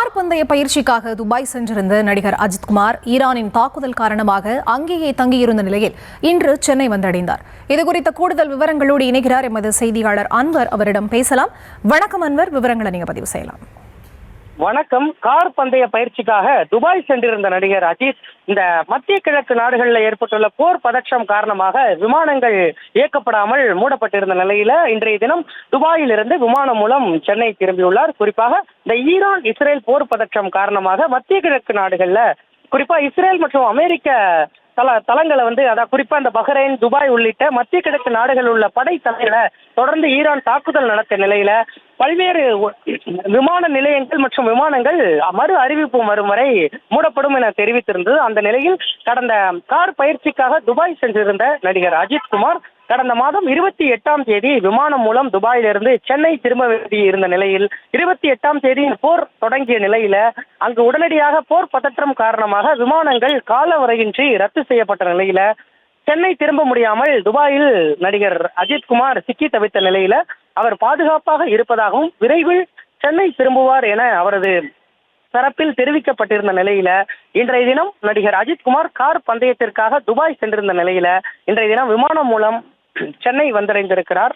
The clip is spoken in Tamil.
கார் பந்தய பயிற்சிக்காக துபாய் சென்றிருந்த நடிகர் அஜித்குமார் ஈரானின் தாக்குதல் காரணமாக அங்கேயே தங்கியிருந்த நிலையில் இன்று சென்னை வந்தடைந்தார். இதுகுறித்த கூடுதல் விவரங்களோடு இணைகிறார் எமது செய்தியாளர் அன்வர். அவரிடம் பேசலாம். வணக்கம் அன்வர், விவரங்களை நீங்க பதிவு செய்யலாம். வணக்கம். கார் பந்தய பயிற்சிக்காக துபாய் சென்றிருந்த நடிகர் அஜித் இந்த மத்திய கிழக்கு நாடுகளில் ஏற்பட்டுள்ள போர் பதற்றம் காரணமாக விமானங்கள் இயக்கப்படாமல் மூடப்பட்டிருந்த நிலையில இன்றைய தினம் துபாயிலிருந்து விமானம் மூலம் சென்னை திரும்பியுள்ளார். குறிப்பாக இந்த ஈரான் இஸ்ரேல் போர் பதற்றம் காரணமாக மத்திய கிழக்கு நாடுகள்ல குறிப்பா இஸ்ரேல் மற்றும் அமெரிக்க தளங்களை அதாவது குறிப்பா இந்த பஹ்ரைன், துபாய் உள்ளிட்ட மத்திய கிழக்கு நாடுகள் உள்ள படை தலைகளை தொடர்ந்து ஈரான் தாக்குதல் நடத்திய நிலையில பல்வேறு விமான நிலையங்கள் மற்றும் விமானங்கள் மறு அறிவிப்பு வரும் வரை மூடப்படும் என தெரிவித்திருந்தது. அந்த நிலையில் கடந்த கார் பயிற்சிக்காக துபாய் சென்றிருந்த நடிகர் அஜித்குமார் கடந்த மாதம் 28ஆம் தேதி விமானம் மூலம் துபாயிலிருந்து சென்னை திரும்ப வேண்டி இருந்த நிலையில் 28ஆம் தேதி போர் தொடங்கிய நிலையில அங்கு உடனடியாக போர் பதற்றம் காரணமாக விமானங்கள் காலவரையின்றி ரத்து செய்யப்பட்ட நிலையில சென்னை திரும்ப முடியாமல் துபாயில் நடிகர் அஜித்குமார் சிக்கி தவித்த நிலையில அவர் பாதுகாப்பாக இருப்பதாகவும் விரைவில் சென்னை திரும்புவார் என அவரது தரப்பில் தெரிவிக்கப்பட்டிருந்த நிலையில இன்றைய தினம் நடிகர் அஜித்குமார் கார் பந்தயத்திற்காக துபாய் சென்றிருந்த நிலையில இன்றைய தினம் விமானம் மூலம் சென்னை வந்தடைந்திருக்கிறார்.